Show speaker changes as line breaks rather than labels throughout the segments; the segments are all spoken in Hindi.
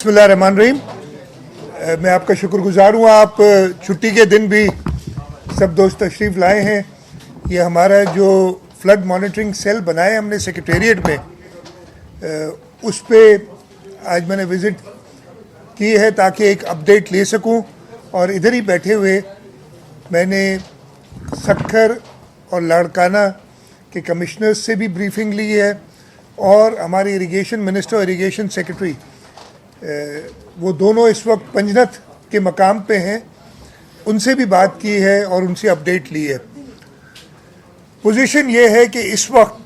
बिस्मिल्लाहिर्रहमानिर्रहीम। मैं आपका शुक्रगुजार हूँ। आप छुट्टी के दिन भी सब दोस्त तशरीफ़ लाए हैं। ये हमारा जो फ्लड मॉनिटरिंग सेल बनाया हमने सेक्रेटेरिएट में, उस पे आज मैंने विज़िट की है ताकि एक अपडेट ले सकूं। और इधर ही बैठे हुए मैंने सक्खर और लाड़काना के कमिश्नर्स से भी ब्रीफिंग ली है और हमारे इरिगेशन मिनिस्टर और इरिगेशन सेक्रेटरी वो दोनों इस वक्त पंजनत के मकाम पे हैं, उनसे भी बात की है और उनसे अपडेट ली है। पोजीशन ये है कि इस वक्त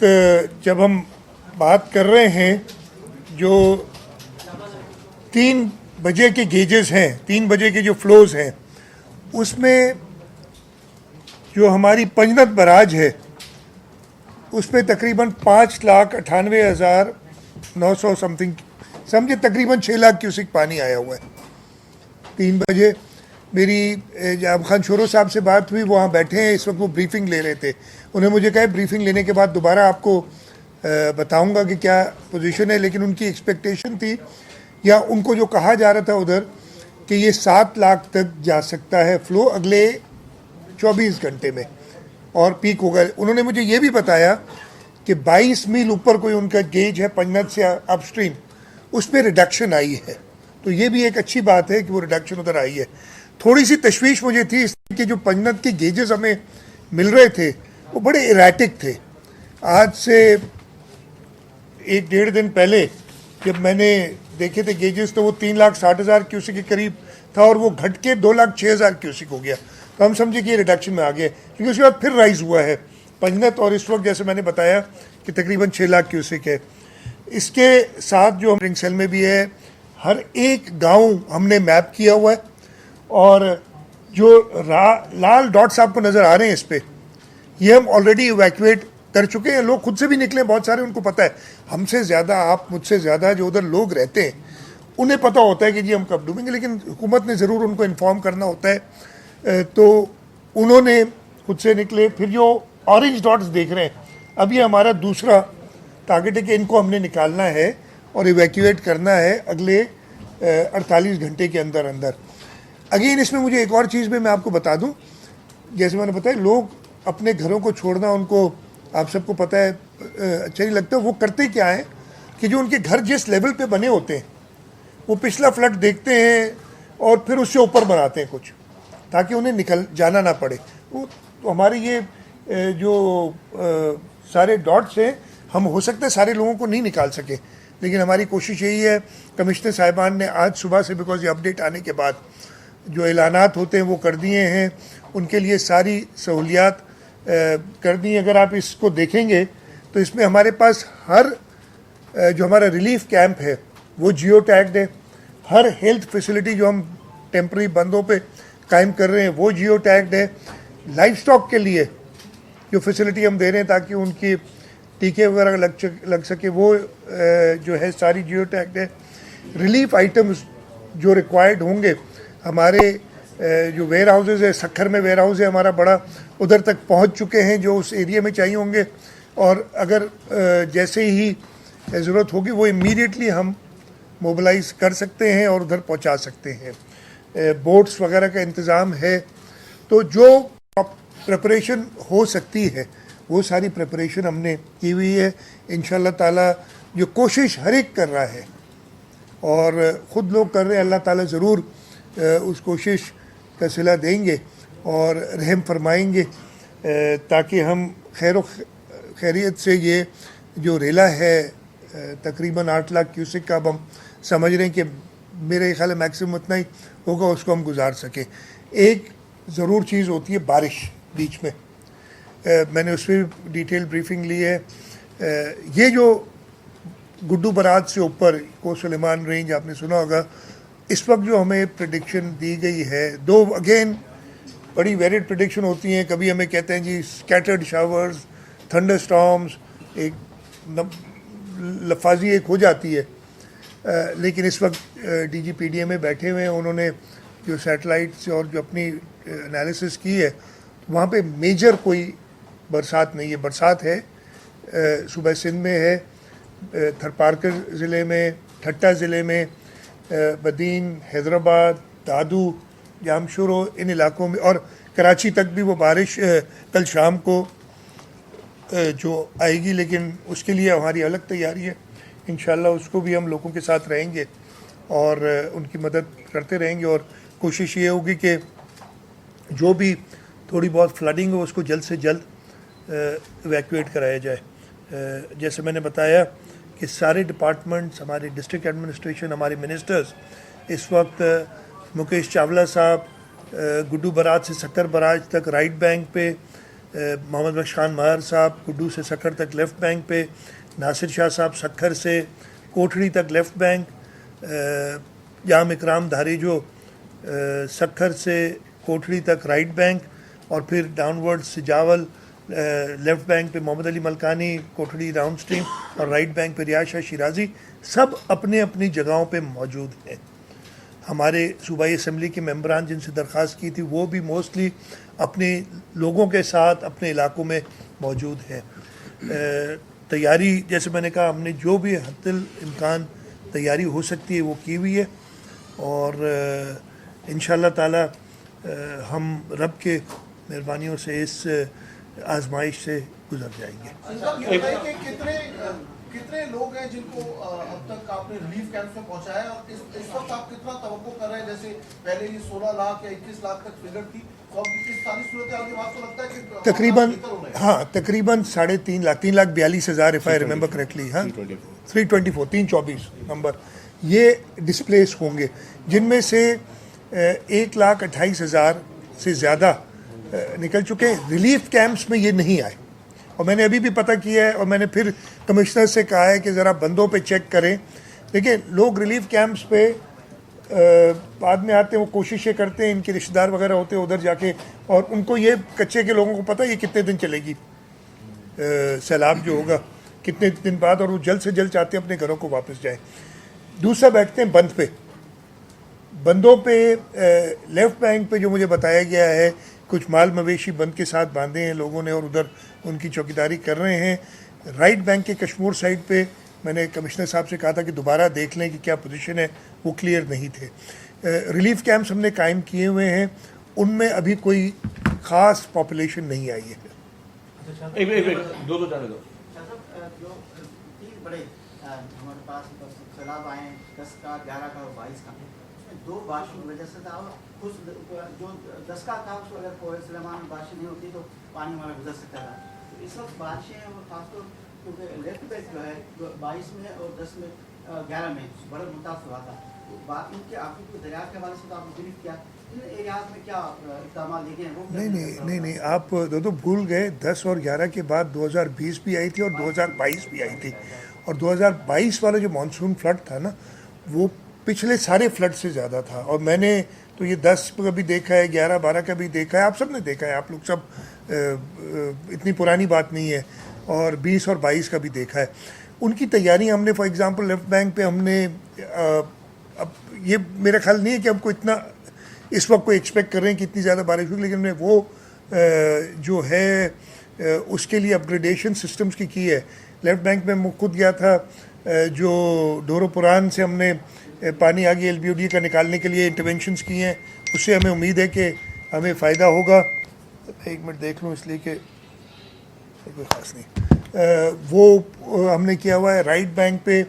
जब हम बात कर रहे हैं, जो 3 बजे के गेजेस हैं, 3 बजे के जो फ्लोज हैं, उसमें जो हमारी पंजनत बराज है उसमें तकरीबन 5,98,900 समथिंग, समझे तकरीबन 6 लाख क्यूसिक पानी आया हुआ है। 3 बजे मेरी जाब खान शोरो साहब से बात हुई, वो वहाँ बैठे हैं इस वक्त, वो ब्रीफिंग ले रहे थे। उन्हें मुझे कहा ब्रीफिंग लेने के बाद दोबारा आपको बताऊंगा कि क्या पोजीशन है, लेकिन उनकी एक्सपेक्टेशन थी या उनको जो कहा जा रहा था उधर कि ये 7 लाख तक जा सकता है फ्लो अगले 24 घंटे में और पीक होगा। उन्होंने मुझे ये भी बताया कि 22 मील ऊपर कोई उनका गेज है पंजनत से अपस्ट्रीम, उस पर रिडक्शन आई है। तो ये भी एक अच्छी बात है कि वो रिडक्शन उधर आई है। थोड़ी सी तशवीश मुझे थी इसलिए कि जो पंजनत के गेजेस हमें मिल रहे थे वो बड़े इराटिक थे। आज से 1-1.5 दिन पहले जब मैंने देखे थे गेजेस तो वो 3,60,000 क्यूसिक के करीब था और वो घट के 2,06,000 क्यूसिक हो गया। तो हम समझे कि ये रिडक्शन में आ गया, क्योंकि उसके बाद फिर राइज हुआ है पंजनत और इस वक्त जैसे मैंने बताया कि तकरीबन 6 लाख क्यूसिक है। इसके साथ जो रिंग सेल में भी है, हर एक गांव हमने मैप किया हुआ है और जो लाल डॉट्स आपको नज़र आ रहे हैं इस पर, ये हम ऑलरेडी इवैक्यूएट कर चुके हैं। लोग खुद से भी निकले बहुत सारे, उनको पता है हमसे ज़्यादा, आप मुझसे ज़्यादा जो उधर लोग रहते हैं उन्हें पता होता है कि जी हम कब डूबेंगे, लेकिन हुकूमत ने ज़रूर उनको इन्फॉर्म करना होता है। तो उन्होंने खुद से निकले। फिर जो ऑरेंज डॉट्स देख रहे हैं, अब ये हमारा दूसरा टारगेट है कि इनको हमने निकालना है और इवैक्यूएट करना है अगले 48 घंटे के अंदर अंदर। अगेन इसमें मुझे एक और चीज़ भी मैं आपको बता दूं, जैसे मैंने बताया लोग अपने घरों को छोड़ना, उनको आप सबको पता है अच्छा नहीं लगता। वो करते क्या है कि जो उनके घर जिस लेवल पे बने होते हैं वो पिछला फ्लड देखते हैं और फिर उससे ऊपर बनाते हैं कुछ, ताकि उन्हें निकल जाना ना पड़े। वो तो हमारे ये जो सारे डॉट्स हैं, हम हो सकता है सारे लोगों को नहीं निकाल सके, लेकिन हमारी कोशिश यही है। कमिश्नर साहिबान ने आज सुबह से, बिकॉज ये अपडेट आने के बाद जो ऐलानात होते हैं वो कर दिए हैं, उनके लिए सारी सहूलियात कर दी। अगर आप इसको देखेंगे तो इसमें हमारे पास हर जो हमारा रिलीफ कैंप है वो जियो टैग्ड है। हर हेल्थ फैसिलिटी जो हम टेम्प्रेरी बंदों पे कायम कर रहे हैं वो जियो टैग्ड है। लाइफ स्टॉक के लिए जो फैसिलिटी हम दे रहे हैं ताकि उनकी टीके वगैरह लग सके, वो जो है सारी जियो टैग्ड है। रिलीफ आइटम्स जो रिक्वायर्ड होंगे, हमारे जो वेयर हाउसेज है, सक्खर में वेयर हाउस है हमारा बड़ा, उधर तक पहुंच चुके हैं जो उस एरिया में चाहिए होंगे, और अगर जैसे ही ज़रूरत होगी वो इमीडिएटली हम मोबिलाइज कर सकते हैं और उधर पहुंचा सकते हैं। बोट्स वगैरह का इंतज़ाम है। तो जो प्रिपरेशन हो सकती है वो सारी प्रिपरेशन हमने की हुई है। इंशाअल्लाह ताला जो कोशिश हर एक कर रहा है और ख़ुद लोग कर रहे हैं, अल्लाह ताला ज़रूर उस कोशिश का सिला देंगे और रहम फरमाएंगे, ताकि हम खैर खैरियत से ये जो रेला है तकरीबन 8 लाख क्यूसिक का, अब हम समझ रहे हैं कि मेरे ख्याल मैक्सिमम उतना ही होगा, उसको हम गुजार सकें। एक ज़रूर चीज़ होती है बारिश बीच में, मैंने उस पर डिटेल ब्रीफिंग ली है। ये जो गुड्डू बराज से ऊपर कोस्टल ओमान रेंज आपने सुना होगा, इस वक्त जो हमें प्रेडिक्शन दी गई है, दो अगेन बड़ी वेरिड प्रेडिक्शन होती हैं। कभी हमें कहते हैं जी स्कैटर्ड शावर्स, थंडर स्टॉर्म्स, एक लफाजी एक हो जाती है। लेकिन इस वक्त DGPDA में बैठे हुए हैं, उन्होंने जो सैटेलाइट से और जो अपनी एनालिसिस की है, वहाँ पे मेजर कोई बरसात नहीं है। बरसात है सुबह सिंध में है, थरपारकर ज़िले में, ठट्टा ज़िले में, बदीन, हैदराबाद, दादू, जामशुरो, इन इलाकों में और कराची तक भी वो बारिश कल शाम को जो आएगी, लेकिन उसके लिए हमारी अलग तैयारी है। इंशाल्लाह उसको भी हम लोगों के साथ रहेंगे और उनकी मदद करते रहेंगे और कोशिश ये होगी कि जो भी थोड़ी बहुत फ्लडिंग हो उसको जल्द से जल्द इवैक्यूएट कराया जाए। जैसे मैंने बताया कि सारे डिपार्टमेंट्स, हमारे डिस्ट्रिक्ट एडमिनिस्ट्रेशन, हमारे मिनिस्टर्स इस वक्त मुकेश चावला साहब गुड्डू बराज से सक्कर बराज तक राइट बैंक पे, मोहम्मद बख्श खान महर साहब गुड्डू से सक्कर तक लेफ़्ट बैंक पे, नासिर शाह साहब सक्खर से कोठड़ी तक लेफ़्ट बैंक, जाम इकराम धारी जो सक्खर से कोठड़ी तक राइट बैंक और फिर डाउनवर्ड सिजावल लेफ़्ट बैंक पे मोहम्मद अली मलकानी कोठड़ी डाउन स्ट्रीम और राइट बैंक पे रियाज शाह शिराजी, सब अपने अपनी जगहों पे मौजूद हैं। हमारे सूबाई असम्बली के मेंबरान जिनसे दरख्वास्त की थी वो भी मोस्टली अपने लोगों के साथ अपने इलाकों में मौजूद हैं। तैयारी जैसे मैंने कहा, हमने जो भी हद्दुल इम्कान तैयारी हो सकती है वो की हुई है और इंशाअल्लाह ताला हम रब के मेहरबानियों से इस आजमाइश से गुजर जाएंगे।
कितने लोग हैं जिनको अब तक आपने रिलीफ कैंप में पहुंचाया और इस वक्त आप कितना तवक्को कर रहे हैं? जैसे पहले ये 16 लाख या 21 लाख तक फिगर थी, तो अब इस सारी सूरत हाल के बाद तो लगता है कि
तकरीबन तकरीबन 3.5 lakh, 3,42,000 if I remember correctly, हाँ 324 नंबर ये डिस्प्लेस होंगे, जिनमें से 1,28,000 से ज़्यादा निकल चुके हैं। रिलीफ कैंप्स में ये नहीं आए और मैंने अभी भी पता किया है और मैंने फिर कमिश्नर से कहा है कि ज़रा बंदों पे चेक करें। देखिए, लोग रिलीफ कैंप्स पे बाद में आते हैं, वो कोशिशें करते हैं, इनके रिश्तेदार वगैरह होते हैं उधर जाके, और उनको ये कच्चे के लोगों को पता है ये कितने दिन चलेगी सैलाब जो होगा, कितने दिन बाद, और वो जल्द से जल्द चाहते हैं अपने घरों को वापस जाएँ। दूसरा बैठते हैं बंद पे, बंदों पे लेफ़्ट बैंक पे जो मुझे बताया गया है कुछ माल मवेशी बंद के साथ बांधे हैं लोगों ने और उधर उनकी चौकीदारी कर रहे हैं। राइट बैंक के कश्मीर साइड पे मैंने कमिश्नर साहब से कहा था कि दोबारा देख लें कि क्या पोजीशन है, वो क्लियर नहीं थे। रिलीफ कैंप्स हमने कायम किए हुए हैं, उनमें अभी कोई ख़ास पॉपुलेशन नहीं आई है।
दो जाने दो।
जो तीन बड़े हमारे पास सैलाब आए, 10 का, 11 का और 22 का, दो बारिशों की वजह से था और कुछ जो 10 का था उसको अगर कोई सलेमान बारिश नहीं होती तो पानी हमारा गुजर सकता था। तो इस वक्त बारिशें और खासतौर क्योंकि लेफ्ट बैंक जो है 22 में और 10 में 11 में बड़ा मुतासर हुआ था, तो बात इनके आपको कोई दरिया के हवाले से तो आपने ब्रीफ किया, इन एरियाज में क्या इक़दाम लिए हैं? वो
नहीं, आप दो भूल गए। 10 और 11 के बाद 2020 भी आई थी और 2022 भी आई थी, और 2022 वाला जो मानसून फ्लड था ना, वो पिछले सारे फ्लड से ज़्यादा था। और मैंने तो ये 10 का भी देखा है, 11-12 का भी देखा है, आप सब ने देखा है, आप लोग सब इतनी पुरानी बात नहीं है, और 20 और 22 का भी देखा है। उनकी तैयारी हमने फॉर एग्जांपल लेफ़्ट बैंक पे हमने अब ये मेरा ख्याल नहीं है कि हमको इतना इस वक्त कोई एक्सपेक्ट कर रहे हैं कि इतनी ज़्यादा बारिश होगी, लेकिन हमने वो जो है उसके लिए अपग्रेडेशन सिस्टम्स की है। लेफ़्ट बैंक में मैं खुद गया था, जो डोरो पुरान से हमने पानी आगे LBOD का निकालने के लिए इंटरवेंशंस किए हैं, उससे हमें उम्मीद है कि हमें फ़ायदा होगा। एक मिनट देख लूँ इसलिए कि कोई ख़ास नहीं, वो हमने किया हुआ है। राइट बैंक पे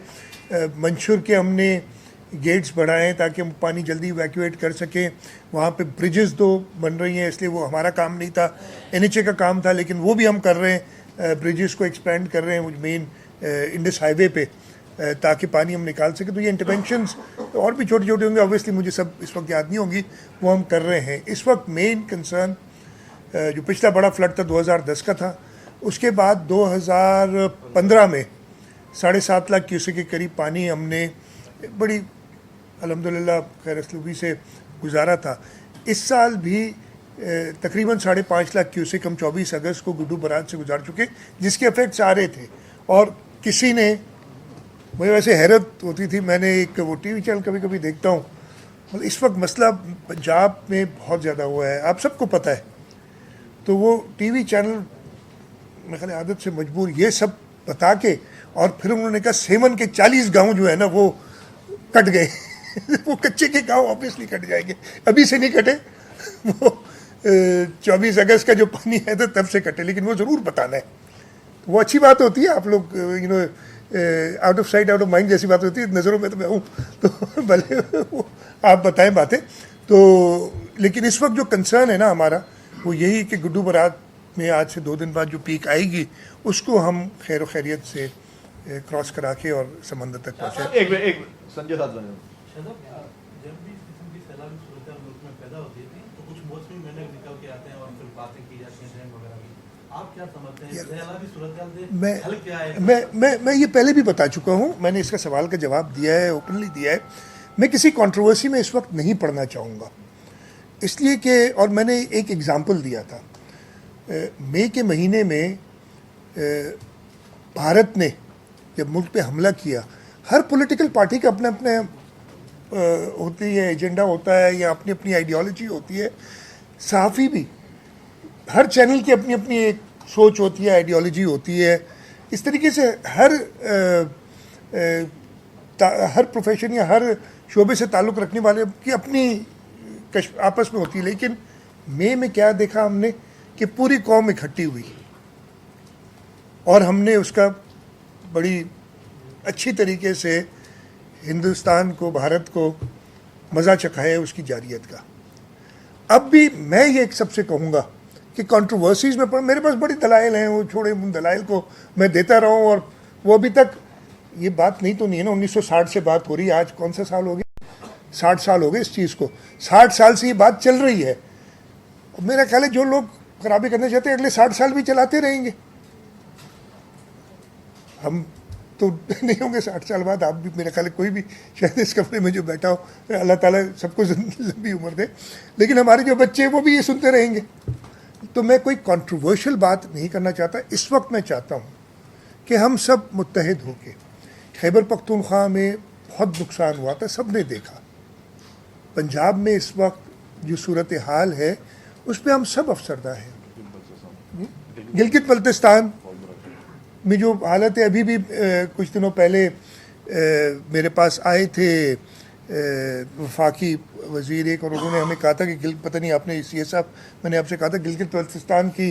मंशूर के हमने गेट्स बढ़ाए हैं ताकि हम पानी जल्दी इवैक्यूएट कर सकें। वहाँ पे ब्रिजेस 2 बन रही हैं, इसलिए वो हमारा काम नहीं था, NHA का काम था, लेकिन वो भी हम कर रहे हैं, ब्रिजेस को एक्सपेंड कर रहे हैं मेन इंडस हाईवे पे, ताकि पानी हम निकाल सकें। तो ये इंटरवेंशंस और भी छोटे छोटे होंगे, ऑब्वियसली मुझे सब इस वक्त याद नहीं होंगी, वो हम कर रहे हैं। इस वक्त मेन कंसर्न जो पिछला बड़ा फ्लड था 2010 का था, उसके बाद 2015 में 7.5 लाख क्यूसेक के करीब पानी हमने बड़ी अल्हम्दुलिल्लाह खैर असलूबी से गुजारा था। इस साल भी तकरीबन 5.5 लाख क्यूसेक हम 24 अगस्त को गुड्डू बराज से गुजार चुके, जिसके इफेक्ट्स आ रहे थे। और किसी ने, मुझे वैसे हैरत होती थी, मैंने एक वो TV चैनल कभी कभी देखता हूँ, मतलब इस वक्त मसला पंजाब में बहुत ज़्यादा हुआ है, आप सबको पता है, तो वो TV चैनल मेरे ख्याल आदत से मजबूर ये सब बता के, और फिर उन्होंने कहा सेमन के 40 गांव जो है ना वो कट गए वो कच्चे के गाँव ऑब्वियसली कट जाएंगे, अभी से नहीं कटे, वो 24 अगस्त का जो पानी है तो तब से कटे, लेकिन वो ज़रूर बताना है। तो वो अच्छी बात होती है, आप लोग out of sight out of mind जैसी बात होती है, नज़रों में तो मैं हूँ, तो भले वो आप बताएं बातें तो। लेकिन इस वक्त जो कंसर्न है ना हमारा वो यही कि गुड्डू बरात में आज से 2 दिन बाद जो पीक आएगी उसको हम खैर व खैरियत से क्रॉस करा के और समंदर तक पहुँचे।
एक संजय साहब
शादाब, जब भी इस किस्म की सैलाबी सूरत मुल्क में पैदा होती है तो कुछ मौसमी मेंढक निकल के आते हैं और फिर बातें की जाती हैं डैम वगैरह की। आप क्या समझते हैं सैलाबी सूरत हल क्या है?
मैं ये पहले भी बता चुका हूँ, मैंने इसका सवाल का जवाब दिया है, ओपनली दिया है। मैं किसी कंट्रोवर्सी में इस वक्त नहीं पढ़ना चाहूँगा, इसलिए कि और मैंने एक एग्ज़ाम्पल दिया था। मई के महीने में भारत ने जब मुल्क पे हमला किया, हर पॉलिटिकल पार्टी का अपना अपना होती है, एजेंडा होता है या अपनी अपनी आइडियोलॉजी होती है। सहाफ़ी भी, हर चैनल की अपनी अपनी एक सोच होती है, आइडियोलॉजी होती है। इस तरीके से हर प्रोफेशन या हर शोबे से ताल्लुक़ रखने वाले की अपनी आपस में होती है। लेकिन मई में क्या देखा हमने कि पूरी कौम इकट्ठी हुई और हमने उसका बड़ी अच्छी तरीके से हिंदुस्तान को, भारत को मज़ा चखाया उसकी जारियत का। अब भी मैं ये सबसे कहूँगा कि कंट्रोवर्सीज़ में मेरे पास बड़ी दलाइल हैं, वो छोड़े उन दलाइल को मैं देता रहा हूँ। और वो अभी तक ये बात नहीं तो नहीं है ना, 1960 से बात हो रही है, आज कौन सा साल हो गया, 60 साल हो गए इस चीज़ को, 60 साल से ये बात चल रही है। और मेरा ख्याल है जो लोग खराबी करना चाहते हैं अगले 60 साल भी चलाते रहेंगे। हम तो नहीं होंगे 60 साल बाद, आप भी, मेरा ख्याल है कोई भी शायद इस कमरे में जो बैठा हो, अल्लाह ताला सबको लंबी उम्र दे, लेकिन हमारे जो बच्चे हैं वो भी ये सुनते रहेंगे। तो मैं कोई कंट्रोवर्शियल बात नहीं करना चाहता। इस वक्त मैं चाहता हूँ कि हम सब मुत्तहिद होके, खैबर पख्तूनख्वा में बहुत नुकसान हुआ था, सब ने देखा। पंजाब में इस वक्त जो सूरत हाल है उस पर हम सब अफसरदा हैं। गिलगित बल्तिस्तान में जो हालत है, अभी भी कुछ दिनों पहले मेरे पास आए थे वफाकी वज़ीर एक, और उन्होंने हमें कहा था कि पता नहीं आपने ये साहब, मैंने आपसे कहा था गिलगित बल्तिस्तान की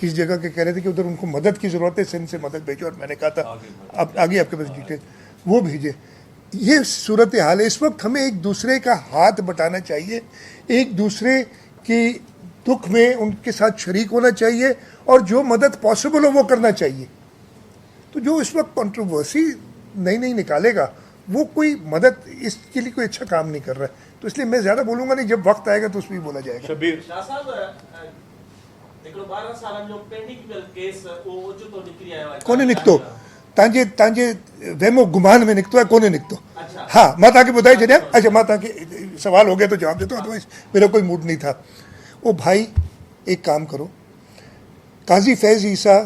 इस जगह के कह रहे थे कि उधर उनको मदद की ज़रूरत है, सिंध से मदद भेजो, और मैंने कहा था अब आगे आपके पास डिटेल वो भेजे। ये सूरत हाल है। इस वक्त हमें एक दूसरे का हाथ बटाना चाहिए, एक दूसरे की दुख में उनके साथ शरीक होना चाहिए, और जो मदद पॉसिबल हो वो करना चाहिए। तो जो इस वक्त कंट्रोवर्सी नई निकालेगा वो कोई मदद इसके लिए कोई अच्छा काम नहीं कर रहा है। तो इसलिए मैं ज़्यादा बोलूँगा नहीं, जब वक्त आएगा तो उसमें बोला जाएगा।
शब्बीर
शाह साहब, 12 साल जो पेंडिंग केस वो जो तो निकली आया
कोने निकतो तांजे वेमो गुमान में निकतो है, कोने निकतो।
अच्छा।
हाँ, माता के बताई चलिए। अच्छा, माता के सवाल हो गया तो जवाब देता हूँ, अदरवाइज मेरा कोई मूड नहीं था। ओ भाई, एक काम करो, काजी फैज़ ईसा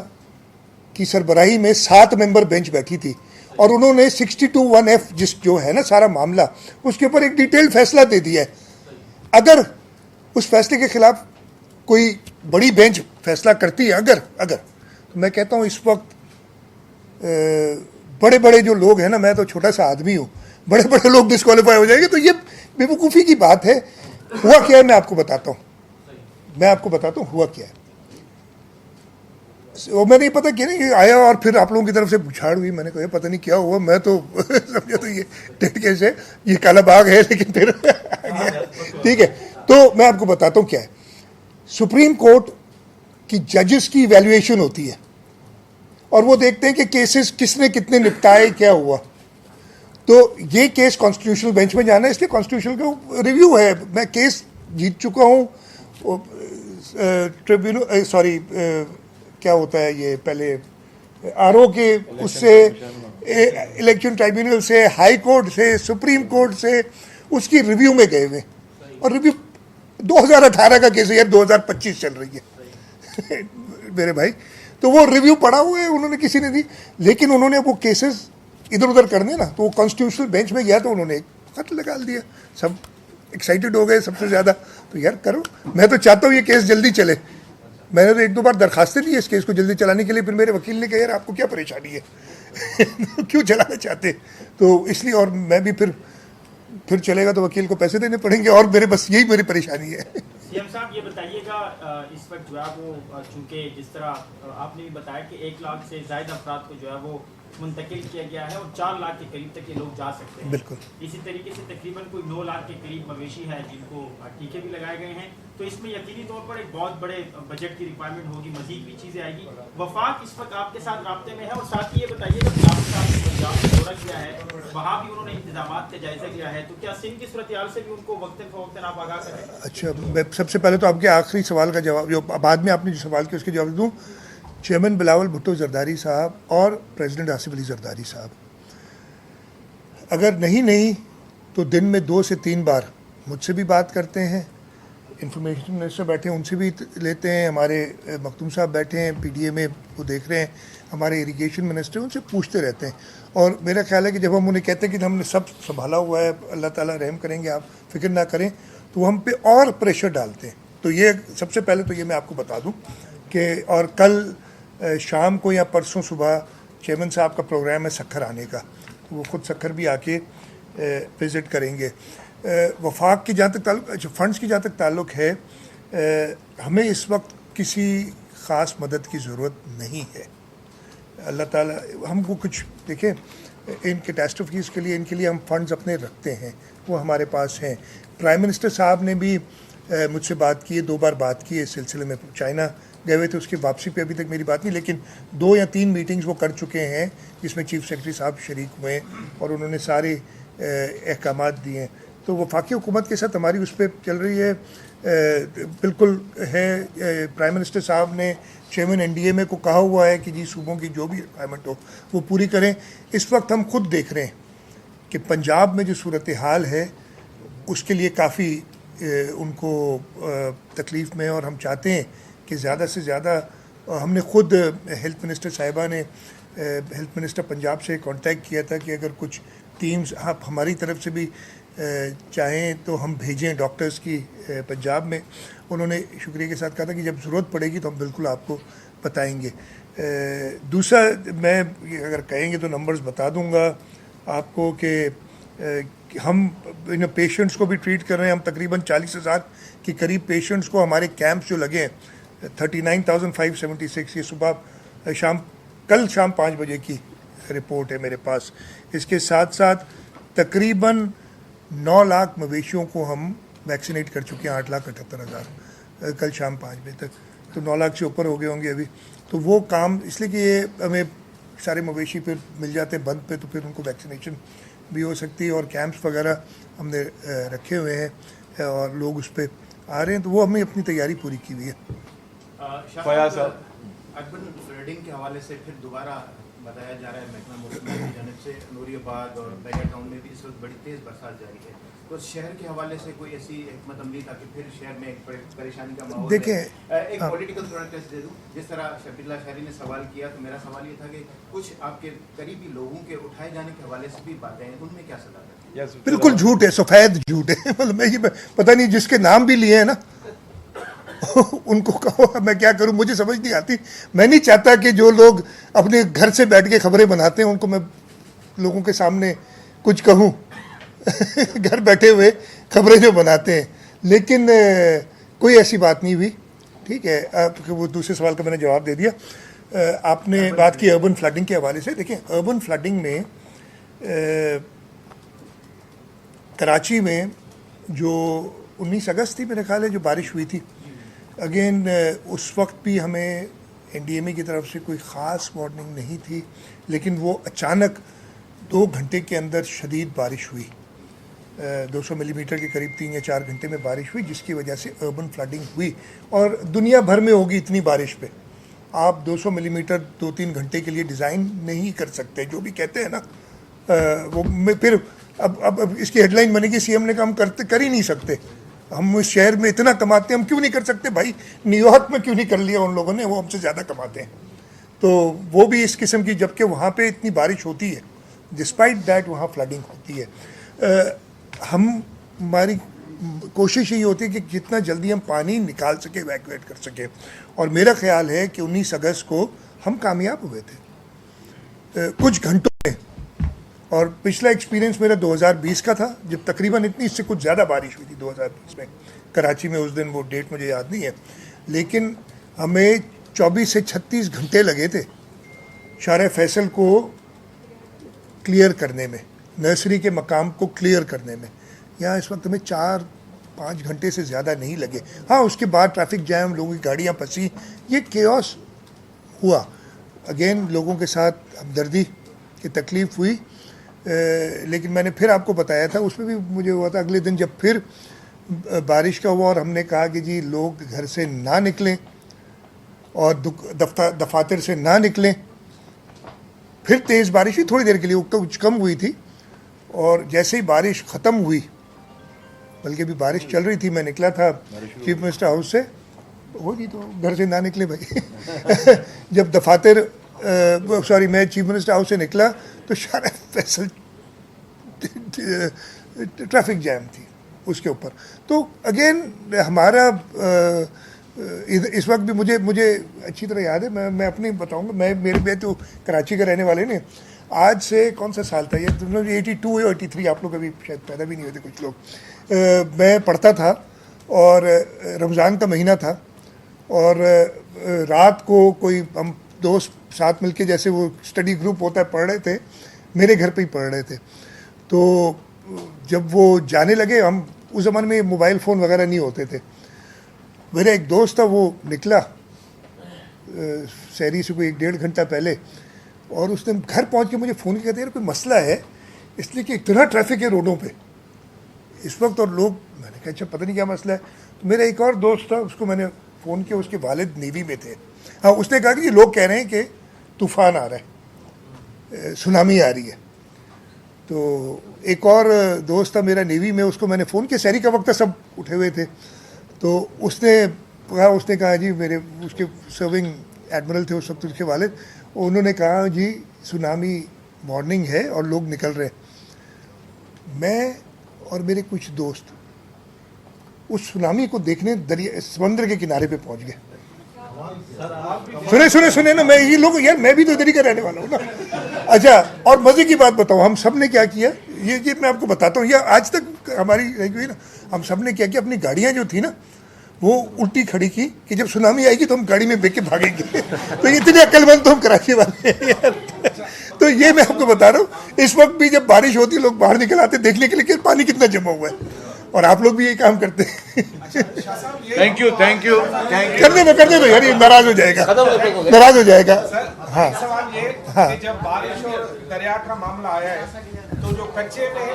की सरबराही में 7 मेंबर बेंच बैठी थी और उन्होंने 62(1)(f जो है ना सारा मामला, उसके ऊपर एक डिटेल्ड फैसला दे दिया है। अगर उस फैसले के खिलाफ कोई बड़ी बेंच फैसला करती है, अगर तो मैं कहता हूँ इस वक्त बड़े बड़े जो लोग हैं ना, मैं तो छोटा सा आदमी हूँ, बड़े बड़े लोग डिस्क्वालीफाई हो जाएंगे। तो ये बेवकूफ़ी की बात है। हुआ क्या है मैं आपको बताता हूँ, हुआ क्या है। वो मैं नहीं पता कि नहीं आया और फिर आप लोगों की तरफ से बुछाड़ हुई। मैंने कहा पता नहीं क्या हुआ, मैं तो समझा तो ये डेट केस है, ये काला बाग है, लेकिन फिर ठीक है। तो मैं आपको बताता हूँ क्या है। सुप्रीम कोर्ट की जजेस की इवैल्यूएशन होती है और वो देखते हैं कि केसेस किसने कितने निपटाए, क्या हुआ। तो ये केस कॉन्स्टिट्यूशनल बेंच में जाना है, इसलिए कॉन्स्टिट्यूशनल का रिव्यू है। मैं केस जीत चुका हूँ, ट्रिब्यूनल क्या होता है ये, पहले आरओ के उससे, इलेक्शन ट्राइब्यूनल से, हाई कोर्ट से, सुप्रीम कोर्ट से, उसकी रिव्यू में गए हुए। और रिव्यू 2018 का केस है यार, 2025 चल रही है मेरे भाई। तो वो रिव्यू पड़ा हुआ है, उन्होंने किसी ने दी, लेकिन उन्होंने वो केसेस इधर उधर करने ना, तो वो कॉन्स्टिट्यूशनल बेंच में गया तो उन्होंने एक खत लगा दिया। सब एक्साइटेड हो गए सबसे ज़्यादा। तो यार करो, मैं तो चाहता हूँ ये केस जल्दी चले। मैंने तो 1-2 बार दरखास्तें दी है इस केस को जल्दी चलाने के लिए, फिर मेरे वकील ने कहा यार आपको क्या परेशानी है क्यों चलाना चाहते। तो इसलिए, और मैं भी फिर फिर चलेगा तो वकील को पैसे देने पड़ेंगे, और मेरे बस यही मेरी परेशानी है।
सीएम साहब ये बताइएगा, इस वक्त जो है वो चूंकि जिस तरह आपने भी बताया कि 1 लाख से ज़्यादा अफराद को जो है वो मुंतकिल किया गया है और 4 लाख के करीब तक ये लोग जा सकते हैं।
बिल्कुल।
इसी तरीके से तकरीबन कोई 9 लाख के करीब मवेशी है जिनको टीके भी लगाए गए हैं, तो इसमें यकीनी तौर पर एक बहुत बड़े बजट की रिक्वायरमेंट होगी, मजीद भी चीज़ें आएगी। वफाक इस वक्त आपके साथ राब्ते में है, और साथ ही ये बताइएगा कि आपके साथ पंजाब में दौरा किया है, वहाँ भी उन्होंने इंतजाम का जायजा लिया है, तो क्या सिंध की सूरत हाल से भी उनको वक्तन फ़वक्तन आप आगाह करें?
अच्छा, मैं सबसे पहले तो आपके आखिरी सवाल का जवाब, जो बाद में आपने जो सवाल किया उसके जवाब दूँ। चेयरमैन बिलावल भुट्टो जरदारी साहब और प्रेसिडेंट आसिफ अली जरदारी साहब अगर नहीं तो दिन में 2 से 3 बार मुझसे भी बात करते हैं, इंफॉर्मेशन मिनिस्टर बैठे हैं उनसे भी लेते हैं, हमारे मखदूम साहब बैठे हैं पीडीए में वो देख रहे हैं, हमारे इरिगेशन मिनिस्टर उनसे पूछते रहते हैं। और मेरा ख्याल है कि जब हम उन्हें कहते हैं कि हमने सब संभाला हुआ है, अल्लाह ताला रहम करेंगे, आप फिक्र ना करें, तो हम पे और प्रेशर डालते हैं। तो ये सबसे पहले तो ये मैं आपको बता दूं कि, और कल शाम को या परसों सुबह चेयरमैन साहब का प्रोग्राम है सक्खर आने का, तो वो खुद सक्खर भी आके विज़िट करेंगे। वफाक की जहाँ तक ताल्लुक, फ़ंड्स की जहाँ तक ताल्लुक है, हमें इस वक्त किसी ख़ास मदद की ज़रूरत नहीं है। अल्लाह ताला हमको कुछ, देखें, इन कैटास्ट्रोफीज़ के लिए, इनके लिए हम फंड्स अपने रखते हैं, वो हमारे पास हैं। प्राइम मिनिस्टर साहब ने भी मुझसे बात की है, 2 बार बात की है इस सिलसिले में। चाइना गए हुए थे, उसकी वापसी पे अभी तक मेरी बात नहीं, लेकिन 2 या 3 मीटिंग्स वो कर चुके हैं जिसमें चीफ सेक्रेटरी साहब शरीक हुए और उन्होंने सारे अहकामात दिए हैं। तो वफाकी हुकूमत के साथ हमारी उस पर चल रही है, बिल्कुल है। प्राइम मिनिस्टर साहब ने चेयरमैन एनडीएमए को कहा हुआ है कि जी सूबों की जो भी रिक्वायरमेंट हो वो पूरी करें। इस वक्त हम खुद देख रहे हैं कि पंजाब में जो सूरत हाल है उसके लिए काफ़ी उनको तकलीफ़ में, और हम चाहते हैं कि ज़्यादा से ज़्यादा, हमने खुद हेल्थ मिनिस्टर साहिबा ने हेल्थ मिनिस्टर पंजाब से कांटेक्ट किया था कि अगर कुछ टीम्स आप हमारी तरफ से भी चाहें तो हम भेजें डॉक्टर्स की पंजाब में। उन्होंने शुक्रिया के साथ कहा था कि जब ज़रूरत पड़ेगी तो हम बिल्कुल आपको बताएंगे। दूसरा, मैं अगर कहेंगे तो नंबर्स बता दूंगा आपको कि हम इन पेशेंट्स को भी ट्रीट कर रहे हैं। हम तकरीबन 40,000 के करीब पेशेंट्स को, हमारे कैंप्स जो लगे हैं 39,576, ये सुबह कल शाम 5 बजे की रिपोर्ट है मेरे पास। इसके साथ साथ तकरीबन 9 लाख मवेशियों को हम वैक्सीनेट कर चुके हैं, 8,78,000 कल शाम 5 बजे तक, तो 9 लाख से ऊपर हो गए होंगे अभी। तो वो काम इसलिए कि ये हमें सारे मवेशी फिर मिल जाते हैं बंद पे, तो फिर उनको वैक्सीनेशन भी हो सकती है, और कैंप्स वगैरह हमने रखे हुए हैं और लोग उस पर आ रहे हैं, तो वो हमने अपनी तैयारी पूरी की हुई है।
फयाज साहब,
अर्बन फ्लडिंग के हवाले से फिर दोबारा बताया जा रहा है महकमा मौसम की जानिब से नूरियाबाद और बैगा टाउन में भी इस वक्त बड़ी तेज़ बरसात जारी है, तो शहर के हवाले से कोई ऐसी हिकमत अमली ताकि फिर शहर में एक परेशानी का माहौल
देखें,
एक पॉलिटिकल प्रोटेस्ट दे दूं, जिस तरह शफीउल्लाह शहरी ने सवाल किया, तो मेरा सवाल ये था कि कुछ आपके करीबी लोगों के उठाए जाने के हवाले से भी बातें हैं, उनमें क्या सदाकत है?
बिल्कुल झूठ है, सफ़ेद झूठ है। मतलब मैं ये पता नहीं जिसके नाम भी लिए हैं ना उनको कहो मैं क्या करूं, मुझे समझ नहीं आती। मैं नहीं चाहता कि जो लोग अपने घर से बैठ के खबरें बनाते हैं उनको मैं लोगों के सामने कुछ कहूं घर बैठे हुए खबरें जो बनाते हैं, लेकिन कोई ऐसी बात नहीं हुई। ठीक है, आपके वो दूसरे सवाल का मैंने जवाब दे दिया। आपने बात की अर्बन फ्लडिंग के हवाले से। देखिए, अर्बन फ्लडिंग में कराची में जो 19 अगस्त थी मेरे ख्याल है जो बारिश हुई थी, अगेन उस वक्त भी हमें एनडीएमए की तरफ से कोई ख़ास वार्निंग नहीं थी, लेकिन वो अचानक 2 घंटे के अंदर शदीद बारिश हुई, 200 मिलीमीटर के करीब 3 या 4 घंटे में बारिश हुई, जिसकी वजह से अर्बन फ्लडिंग हुई। और दुनिया भर में होगी इतनी बारिश पे आप 200 मिलीमीटर 2-3 घंटे के लिए डिज़ाइन नहीं कर सकते। जो भी कहते हैं ना वो फिर अब इसकी हेडलाइन बनेगी सीएम ने कहा हम कर ही नहीं सकते, हम इस शहर में इतना कमाते हैं, हम क्यों नहीं कर सकते भाई? न्यूयॉर्क में क्यों नहीं कर लिया उन लोगों ने, वो हमसे ज़्यादा कमाते हैं। तो वो भी इस किस्म की, जबकि वहाँ पे इतनी बारिश होती है, डिस्पाइट दैट वहाँ फ्लडिंग होती है। हमारी कोशिश यही होती है कि जितना जल्दी हम पानी निकाल सके, इवैक्यूएट कर सके, और मेरा ख्याल है कि 19 अगस्त को हम कामयाब हुए थे। कुछ घंटों में और पिछला एक्सपीरियंस मेरा 2020 का था, जब तकरीबन इतनी, इससे कुछ ज़्यादा बारिश हुई थी 2020 में कराची में। उस दिन वो डेट मुझे याद नहीं है, लेकिन हमें 24 से 36 घंटे लगे थे शार फैसल को क्लियर करने में, नर्सरी के मकाम को क्लियर करने में। यहाँ इस वक्त हमें 4-5 घंटे से ज़्यादा नहीं लगे। हाँ, उसके बाद ट्रैफिक जैम, लोगों की गाड़ियाँ फंसी, ये केओस हुआ। अगेन लोगों के साथ हमदर्दी की तकलीफ़ हुई, लेकिन मैंने फिर आपको बताया था, उसमें भी मुझे हुआ था। अगले दिन जब फिर बारिश का हुआ और हमने कहा कि जी लोग घर से ना निकलें और दफातर से ना निकलें, फिर तेज़ बारिश हुई थोड़ी देर के लिए, वो कुछ कम हुई थी, और जैसे ही बारिश ख़त्म हुई, बल्कि अभी बारिश चल रही थी, मैं निकला था चीफ मिनिस्टर हाउस से, हो जी तो घर से ना निकले भाई जब दफातर सॉरी मैं चीफ मिनिस्टर हाउस से निकला तो शार फैसल ट्रैफिक जैम थी उसके ऊपर। तो अगेन हमारा इस वक्त भी मुझे अच्छी तरह याद है, मैं अपनी बताऊंगा। मेरे भी तो कराची के रहने वाले ने, आज से कौन सा साल था ये, 82 या 83, आप लोग अभी शायद पैदा भी नहीं होते कुछ लोग। मैं पढ़ता था और रमज़ान का महीना था, और रात को कोई हम दोस्त साथ मिलके, जैसे वो स्टडी ग्रुप होता है, पढ़ रहे थे, मेरे घर पे ही पढ़ रहे थे। तो जब वो जाने लगे, हम उस ज़माने में मोबाइल फ़ोन वगैरह नहीं होते थे, मेरा एक दोस्त था, वो निकला शहरी से कोई 1-1.5 घंटा पहले, और उसने घर पहुंच के मुझे फ़ोन किया, कहते यार कोई मसला है, इसलिए कि इतना ट्रैफिक है रोडों पे इस वक्त, और लोग। मैंने कहा अच्छा पता नहीं क्या मसला है। तो मेरा एक और दोस्त था, उसको मैंने फ़ोन किया, उसके वालिद नेवी में थे। हाँ, उसने कहा कि ये लोग कह रहे हैं कि तूफ़ान आ रहा है, सुनामी आ रही है। तो एक और दोस्त था मेरा नेवी में, उसको मैंने फ़ोन किया, शहरी का वक्त था, सब उठे हुए थे। तो उसने कहा जी, मेरे उसके सर्विंग एडमिरल थे उस वक्त उसके वालिद, उन्होंने कहा जी सुनामी वार्निंग है और लोग निकल रहे हैं। मैं और मेरे कुछ दोस्त उस सुनामी को देखने दरिया समंदर के किनारे पे पहुंच गए। सुने ना, मैं ये लोग यार, मैं भी तो इधर ही का रहने वाला हूँ ना। अच्छा, और मजे की बात बताऊँ, हम सब ने क्या किया, ये मैं आपको बताता हूँ, ये आज तक हमारी रही हुई ना। हम सब ने क्या किया, अपनी गाड़ियाँ जो थी ना वो उल्टी खड़ी की कि जब सुनामी आएगी तो हम गाड़ी में बैठ के भागेंगे तो इतने अक्लमंद तो हम कराची वाले हैं यार। तो ये मैं आपको बता रहा हूँ, इस वक्त भी जब बारिश होती है, लोग बाहर निकल आते देखने के लिए कि पानी कितना जमा हुआ है, और आप लोग भी ये काम करते हैं।
थैंक यू
करने दो यार, ये नाराज हो जाएगा। हाँ,
सवाल ये कि जब बारिश और दरिया का मामला आया है, तो जो कच्चे में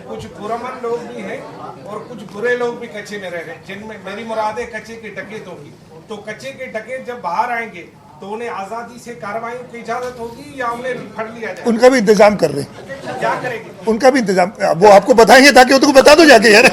कुछ पुरअमन लोग भी हैं और कुछ बुरे लोग भी कच्चे में रह रहे हैं, जिनमें मेरी मुराद है कच्चे के डकैतों की। तो कच्चे के डकैत जब बाहर आएंगे तो उन्हें आजादी से कार्रवाई की इजाजत होगी या उन्हें फड़ लिया जाए?
उनका भी इंतजाम कर रहे हैं।
क्या करेंगे?
उनका भी इंतजाम वो आपको बताएंगे, ताकि वो तुमको बता दो जाके यार।